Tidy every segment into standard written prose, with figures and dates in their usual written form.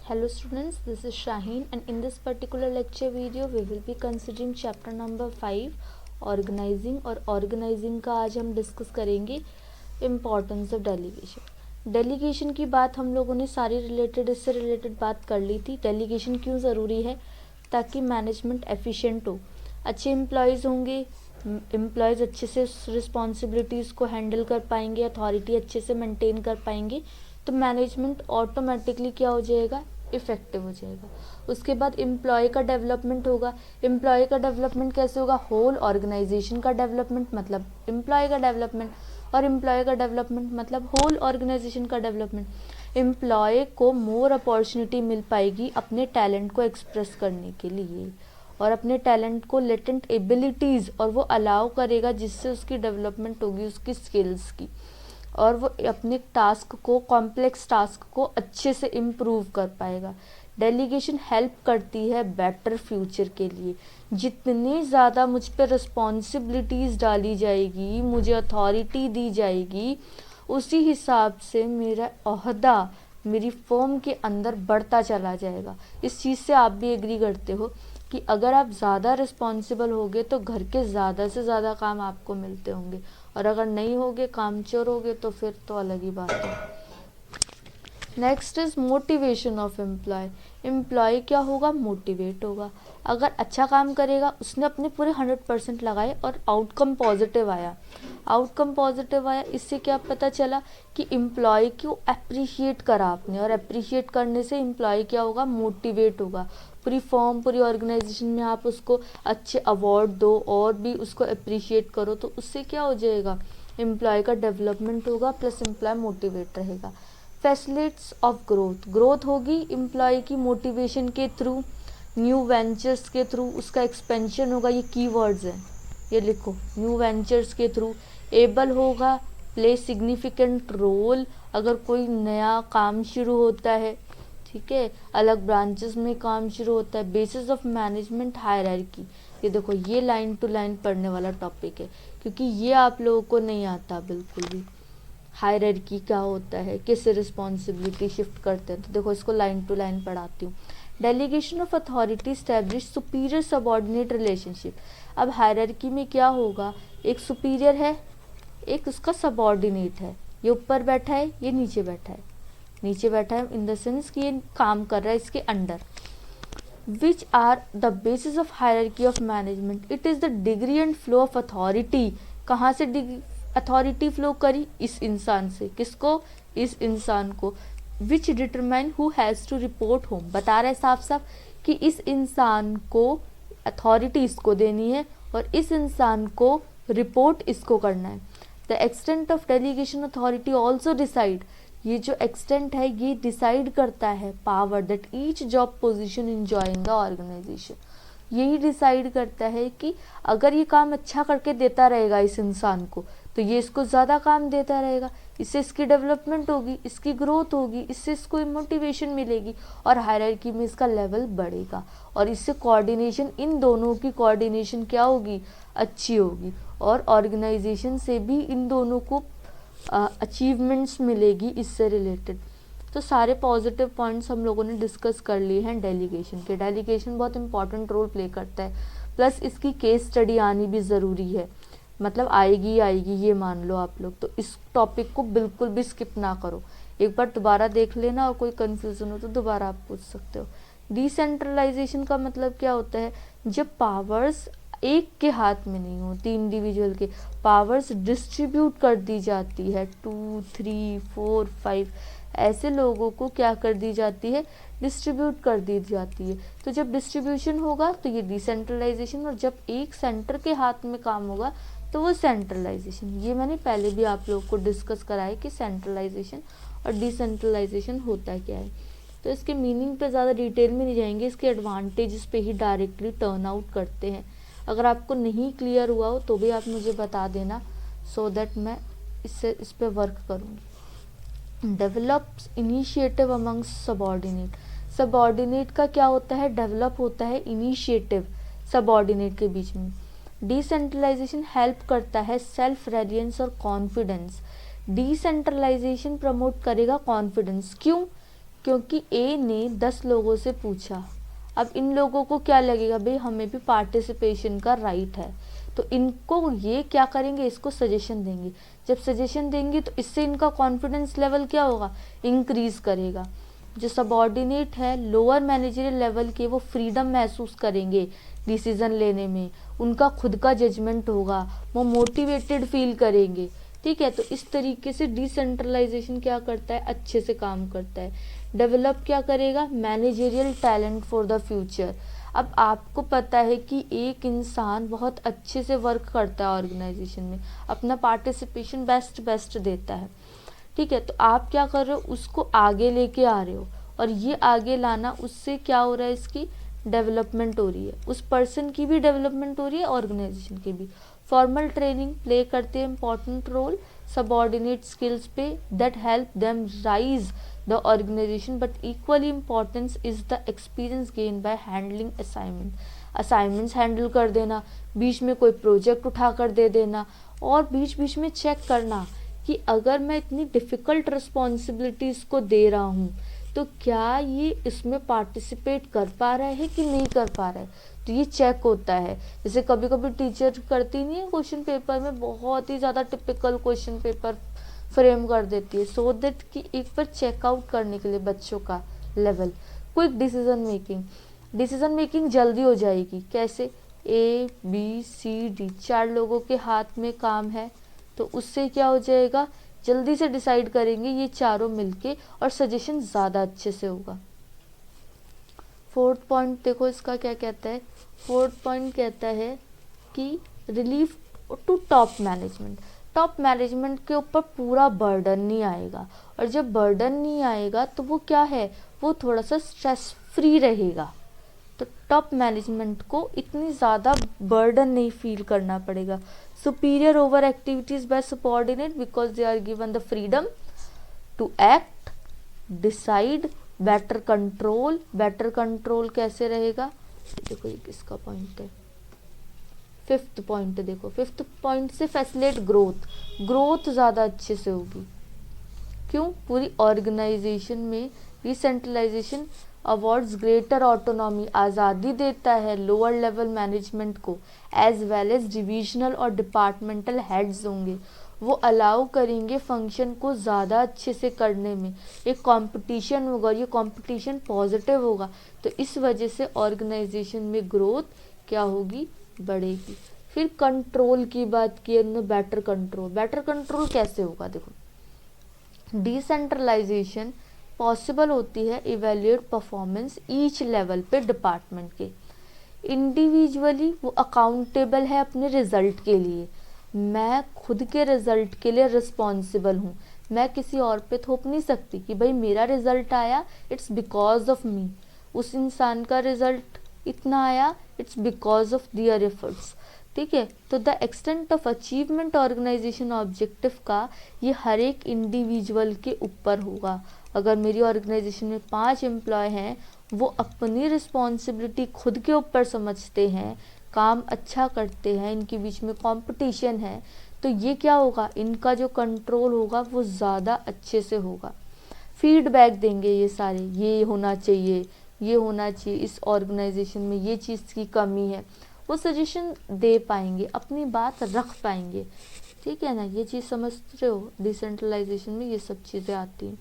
Hello students, this is Shaheen and in this particular lecture video we will be considering chapter number 5 organizing और organizing का आज हम discuss करेंगे importance of delegation. Delegation की बात हम लोगों ने सारी इससे रिलेटेड बात कर ली थी। डेलीगेशन क्यों ज़रूरी है? ताकि मैनेजमेंट एफिशिएंट हो, अच्छे एम्प्लॉयज़ होंगे, एम्प्लॉयज़ अच्छे से रिस्पॉन्सिबिलिटीज़ को हैंडल कर पाएंगे, अथॉरिटी अच्छे से मेंटेन कर पाएंगे, तो मैनेजमेंट ऑटोमेटिकली क्या हो जाएगा? इफ़ेक्टिव हो जाएगा। उसके बाद एम्प्लॉय का डेवलपमेंट होगा। एम्प्लॉय का डेवलपमेंट कैसे होगा? होल ऑर्गेनाइजेशन का डेवलपमेंट मतलब एम्प्लॉय का डेवलपमेंट, और एम्प्लॉय का डेवलपमेंट मतलब होल ऑर्गेनाइजेशन का डेवलपमेंट। एम्प्लॉय को मोर अपॉर्चुनिटी मिल पाएगी अपने टैलेंट को एक्सप्रेस करने के लिए, और अपने टैलेंट को लेटेंट एबिलिटीज़ और वो अलाउ करेगा, जिससे उसकी डेवलपमेंट होगी उसकी स्किल्स की, और वो अपने टास्क को, कॉम्प्लेक्स टास्क को अच्छे से इम्प्रूव कर पाएगा। डेलीगेशन हेल्प करती है बेटर फ्यूचर के लिए। जितनी ज़्यादा मुझ पर रिस्पॉन्सिबिलिटीज़ डाली जाएगी, मुझे अथॉरिटी दी जाएगी, उसी हिसाब से मेरा ओहदा मेरी फर्म के अंदर बढ़ता चला जाएगा। इस चीज़ से आप भी एग्री करते हो कि अगर आप ज़्यादा रिस्पॉन्सिबल होगे तो घर के ज़्यादा से ज़्यादा काम आपको मिलते होंगे, और अगर नहीं होगे, कामचोर होगे, तो फिर तो अलग ही बात है। Next is motivation of employ. Employ क्या होगा? मोटिवेट होगा। अगर अच्छा काम करेगा, उसने अपने पूरे 100% लगाए और आउटकम पॉजिटिव आया, इससे क्या पता चला कि एम्प्लॉय को अप्रिशिएट करा आपने, और अप्रिशिएट करने से एम्प्लॉय क्या होगा? मोटिवेट होगा। पूरी फॉर्म, पूरी ऑर्गेनाइजेशन में आप उसको अच्छे अवार्ड दो और भी उसको अप्रिशिएट करो, तो उससे क्या हो जाएगा? एम्प्लॉय का डेवलपमेंट होगा, प्लस एम्प्लॉय मोटिवेट रहेगा। फैसिलिटीज ऑफ ग्रोथ होगी एम्प्लॉय की मोटिवेशन के थ्रू, न्यू वेंचर्स के थ्रू उसका एक्सपेंशन होगा। ये कीवर्ड्स हैं, ये लिखो, न्यू वेंचर्स के थ्रू। एबल होगा प्ले सिग्निफिकेंट रोल, अगर कोई नया काम शुरू होता है, ठीक है, अलग ब्रांचेस में काम शुरू होता है। बेसिस ऑफ मैनेजमेंट हायरार्की, ये देखो, ये लाइन टू लाइन पढ़ने वाला टॉपिक है, क्योंकि ये आप लोगों को नहीं आता बिल्कुल भी। हायरार्की क्या होता है, किससे रिस्पॉन्सिबिलिटी शिफ्ट करते हैं, तो देखो इसको लाइन टू लाइन पढ़ाती हूँ। Delegation of authority establish superior subordinate relationship. अब हायरार्की में क्या होगा? एक सुपीरियर है, एक उसका सबॉर्डिनेट है। ये ऊपर बैठा है, ये नीचे बैठा है। नीचे बैठा है इन द सेंस कि ये काम कर रहा है इसके अंडर। Which are the basis of hierarchy of management? It is the degree and flow of authority. कहाँ से अथॉरिटी फ्लो करी? इस इंसान से। किसको? इस इंसान को। Which determine who has to report whom. बता रहा है साफ साफ कि इस इंसान को अथॉरिटी इसको देनी है और इस इंसान को रिपोर्ट इसको करना है। The extent of delegation authority also decide, ये जो एक्सटेंट है ये डिसाइड करता है power that each job position enjoy in the organisation. यही डिसाइड करता है कि अगर ये काम अच्छा करके देता रहेगा इस इंसान को, तो ये इसको ज़्यादा काम देता रहेगा, इससे इसकी डेवलपमेंट होगी, इसकी ग्रोथ होगी, इससे इसको मोटिवेशन मिलेगी, और हायरार्की में इसका लेवल बढ़ेगा, और इससे कोऑर्डिनेशन, इन दोनों की कोऑर्डिनेशन क्या होगी? अच्छी होगी, और ऑर्गेनाइजेशन से भी इन दोनों को अचीवमेंट्स मिलेगी इससे रिलेटेड। तो सारे पॉजिटिव पॉइंट्स हम लोगों ने डिस्कस कर लिए हैं डेलीगेशन के। डेलीगेशन बहुत इंपॉर्टेंट रोल प्ले करता है, प्लस इसकी केस स्टडी आनी भी ज़रूरी है, मतलब आएगी ये मान लो आप लोग। तो इस टॉपिक को बिल्कुल भी स्किप ना करो, एक बार दोबारा देख लेना, और कोई कन्फ्यूज़न हो तो दोबारा आप पूछ सकते हो। डिसेंट्रलाइजेशन का मतलब क्या होता है? जब पावर्स एक के हाथ में नहीं होती, इंडिविजुअल के पावर्स डिस्ट्रीब्यूट कर दी जाती है, 2, 3, 4, 5 ऐसे लोगों को क्या कर दी जाती है? डिस्ट्रीब्यूट कर दी जाती है। तो जब डिस्ट्रीब्यूशन होगा तो ये डिसेंट्रलाइजेशन, और जब एक सेंटर के हाथ में काम होगा तो वो सेंट्रलाइजेशन। ये मैंने पहले भी आप लोगों को डिस्कस करा है कि सेंट्रलाइजेशन और डिसेंट्रलाइजेशन होता क्या है। तो इसके मीनिंग पे ज़्यादा डिटेल में नहीं जाएंगे, इसके एडवांटेजेस पे ही डायरेक्टली टर्न आउट करते हैं। अगर आपको नहीं क्लियर हुआ हो तो भी आप मुझे बता देना, सो दैट मैं इस पे वर्क करूँगी। Develops initiative amongst subordinate. Subordinate का क्या होता है? डेवलप होता है इनिशिएटिव सबॉर्डिनेट के बीच में। डिसेंट्रलाइजेशन हेल्प करता है सेल्फ रेलियंस और कॉन्फिडेंस। डिसेंट्रलाइजेशन प्रमोट करेगा कॉन्फिडेंस। क्यों? क्योंकि ए ने 10 लोगों से पूछा। अब इन लोगों को क्या लगेगा, भाई हमें भी पार्टिसिपेशन का राइट है, तो इनको ये क्या करेंगे, इसको सजेशन देंगे। जब सजेशन देंगे तो इससे इनका कॉन्फिडेंस लेवल क्या होगा, इंक्रीज करेगा। जो सबऑर्डिनेट है लोअर मैनेजरियल लेवल के, वो फ्रीडम महसूस करेंगे डिसीजन लेने में, उनका खुद का जजमेंट होगा, वो मोटिवेटेड फील करेंगे। ठीक है, तो इस तरीके से डिसेंट्रलाइजेशन क्या करता है, अच्छे से काम करता है। डेवलप क्या करेगा, managerial talent for the future. अब आपको पता है कि एक इंसान बहुत अच्छे से वर्क करता है ऑर्गेनाइजेशन में, अपना पार्टिसिपेशन बेस्ट देता है। ठीक है, तो आप क्या कर रहे हो, उसको आगे लेके आ रहे हो, और ये आगे लाना, उससे क्या हो रहा है, इसकी डेवलपमेंट हो रही है, उस पर्सन की भी डेवलपमेंट हो रही है, ऑर्गेनाइजेशन की भी। फॉर्मल ट्रेनिंग प्ले करते हैं इंपॉर्टेंट रोल सबऑर्डिनेट स्किल्स पे that help them rise the organisation, but equally importance is the experience gain by handling assignments handle कर देना, बीच में कोई प्रोजेक्ट उठा कर दे देना, और बीच बीच में चेक करना कि अगर मैं इतनी डिफ़िकल्ट रिस्पॉन्सिबिलिटीज़ को दे रहा हूँ तो क्या ये इसमें पार्टिसिपेट कर पा रहा है कि नहीं कर पा रहा है। तो ये चेक होता है। जैसे कभी कभी टीचर करती नहीं है, क्वेश्चन पेपर में बहुत ही ज़्यादा टिपिकल क्वेश्चन पेपर फ्रेम कर देती है, सो दैट कि एक बार चेकआउट करने के लिए बच्चों का लेवल। क्विक डिसीजन मेकिंग जल्दी हो जाएगी। कैसे, ABCD 4 लोगों के हाथ में काम है, तो उससे क्या हो जाएगा, जल्दी से डिसाइड करेंगे ये चारों मिलके, और सजेशन ज़्यादा अच्छे से होगा। फोर्थ पॉइंट देखो इसका क्या कहता है, फोर्थ पॉइंट कहता है कि रिलीफ टू टॉप मैनेजमेंट के ऊपर पूरा बर्डन नहीं आएगा, और जब बर्डन नहीं आएगा तो वो क्या है, वो थोड़ा सा स्ट्रेस फ्री रहेगा। तो टॉप मैनेजमेंट को इतनी ज़्यादा बर्डन नहीं फील करना पड़ेगा। Superior over activities by subordinate because they are given the freedom to act, decide, better control कैसे रहेगा, देखो ये किसका पॉइंट है, फिफ्थ पॉइंट। देखो फिफ्थ पॉइंट से फैसिलिटेट ग्रोथ ज़्यादा अच्छे से होगी। क्यों, पूरी ऑर्गेनाइजेशन में डिसेंट्रलाइजेशन अवॉर्ड्स ग्रेटर ऑटोनॉमी, आज़ादी देता है लोअर लेवल मैनेजमेंट को, एज वेल एज डिविजनल और डिपार्टमेंटल हेड्स होंगे, वो अलाउ करेंगे फंक्शन को ज़्यादा अच्छे से करने में। एक कंपटीशन होगा, और ये कंपटीशन पॉजिटिव होगा, तो इस वजह से ऑर्गेनाइजेशन में ग्रोथ क्या होगी, बढ़ेगी। फिर कंट्रोल की बात की उन्होंने, बेटर कंट्रोल कैसे होगा, देखो डिसेंट्रलाइजेशन पॉसिबल होती है इवेल्युएट परफॉर्मेंस ईच लेवल पे डिपार्टमेंट के। इंडिविजुअली वो अकाउंटेबल है अपने रिजल्ट के लिए, मैं खुद के रिजल्ट के लिए रिस्पॉन्सिबल हूँ, मैं किसी और पे थोप नहीं सकती कि भाई मेरा रिजल्ट आया इट्स बिकॉज ऑफ मी, उस इंसान का रिजल्ट इतना आया it's because of their efforts. ठीक है, तो the extent of achievement organisation objective का ये हर एक इंडिविजुअल के ऊपर होगा। अगर मेरी ऑर्गेनाइजेशन में 5 एम्प्लॉय हैं, वो अपनी रिस्पॉन्सिबिलिटी खुद के ऊपर समझते हैं, काम अच्छा करते हैं, इनके बीच में कंपटीशन है, तो ये क्या होगा, इनका जो कंट्रोल होगा वो ज़्यादा अच्छे से होगा। फीडबैक देंगे ये सारे, ये होना चाहिए, इस ऑर्गेनाइजेशन में ये चीज़ की कमी है, वो सजेशन दे पाएंगे, अपनी बात रख पाएंगे। ठीक है ना, ये चीज़ समझ रहे हो, डिसेंट्रलाइजेशन में ये सब चीज़ें आती हैं।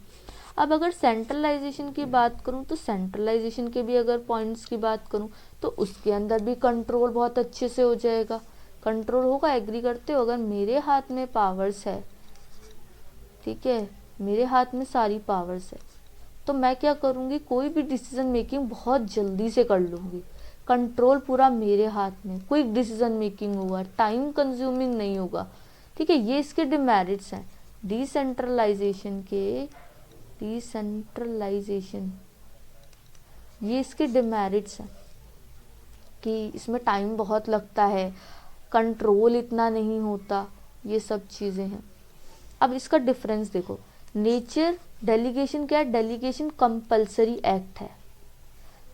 अब अगर सेंट्रलाइजेशन की बात करूं, तो सेंट्रलाइजेशन के भी अगर पॉइंट्स की बात करूं, तो उसके अंदर भी कंट्रोल बहुत अच्छे से हो जाएगा। कंट्रोल होगा, एग्री करते हो, अगर मेरे हाथ में पावर्स है, ठीक है, मेरे हाथ में सारी पावर्स है, तो मैं क्या करूँगी, कोई भी डिसीजन मेकिंग बहुत जल्दी से कर लूँगी। कंट्रोल पूरा मेरे हाथ में, क्विक डिसीजन मेकिंग होगा, टाइम कंज्यूमिंग नहीं होगा। ठीक है, ये इसके डिमेरिट्स हैं डिसेंट्रलाइजेशन ये इसके डिमेरिट्स हैं कि इसमें टाइम बहुत लगता है, कंट्रोल इतना नहीं होता, ये सब चीज़ें हैं। अब इसका डिफरेंस देखो, नेचर डेलीगेशन क्या है, डेलीगेशन कंपल्सरी एक्ट है,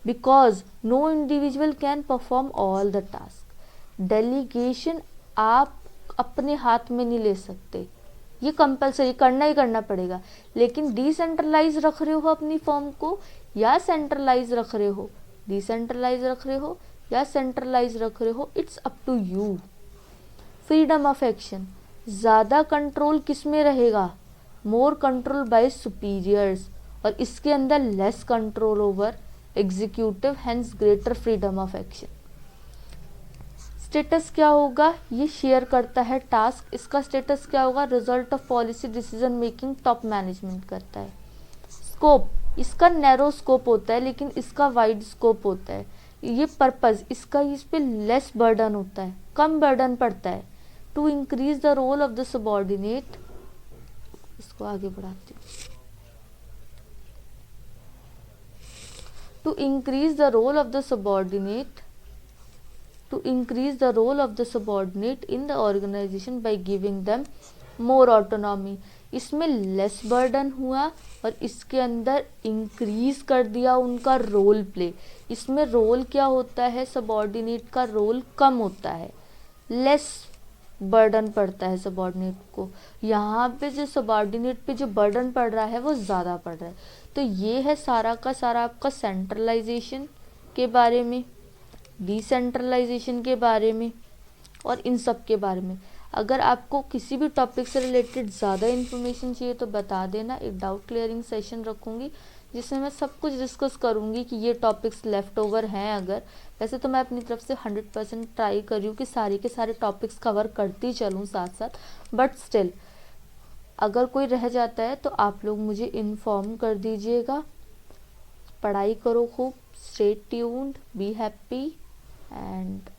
because no individual can perform all the task. Delegation आप अपने हाथ में नहीं ले सकते, ये कंपलसरी करना ही करना पड़ेगा। लेकिन डिसेंट्रलाइज रख रहे हो अपनी फॉर्म को या सेंट्रलाइज रख रहे हो, डिसेंट्रलाइज रख रहे हो या सेंट्रलाइज रख रहे हो, it's up to you. Freedom of action, ज़्यादा कंट्रोल किस में रहेगा, मोर कंट्रोल बाय सुपीरियर्स, और इसके अंदर less control over executive, hence greater freedom of action. Status क्या होगा, ये शेयर करता है टास्क, इसका स्टेटस क्या होगा, result of policy decision making top management करता है। स्कोप, इसका नैरो स्कोप होता है लेकिन इसका वाइड स्कोप होता है। ये पर्पस, इसका इस पे लेस बर्डन होता है, कम बर्डन पड़ता है। To increase the role of the subordinate, इसको आगे बढ़ाती हूँ, to increase the role of the subordinate, to increase the role of the subordinate in the organization by giving them more autonomy। इसमें less burden हुआ और इसके अंदर increase कर दिया उनका रोल प्ले। इसमें रोल क्या होता है, सबॉर्डिनेट का रोल कम होता है, लेस बर्डन पड़ता है सबॉर्डिनेट को। यहाँ पे जो सबॉर्डिनेट पे जो बर्डन पड़ रहा है वो ज़्यादा पड़ रहा है। तो ये है सारा का सारा आपका सेंट्रलाइजेशन के बारे में, डिसेंट्रलाइजेशन के बारे में और इन सब के बारे में। अगर आपको किसी भी टॉपिक से रिलेटेड ज़्यादा इन्फॉर्मेशन चाहिए तो बता देना, एक डाउट क्लियरिंग सेशन रखूँगी जिसमें मैं सब कुछ डिस्कस करूँगी कि ये टॉपिक्स लेफ़्ट ओवर हैं। अगर वैसे तो मैं अपनी तरफ से 100% ट्राई कर रही हूँ कि सारे के सारे टॉपिक्स कवर करती चलूँ साथ साथ, बट स्टिल अगर कोई रह जाता है तो आप लोग मुझे इन्फॉर्म कर दीजिएगा। पढ़ाई करो खूब, stay tuned, be happy, and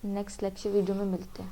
next lecture video में मिलते हैं।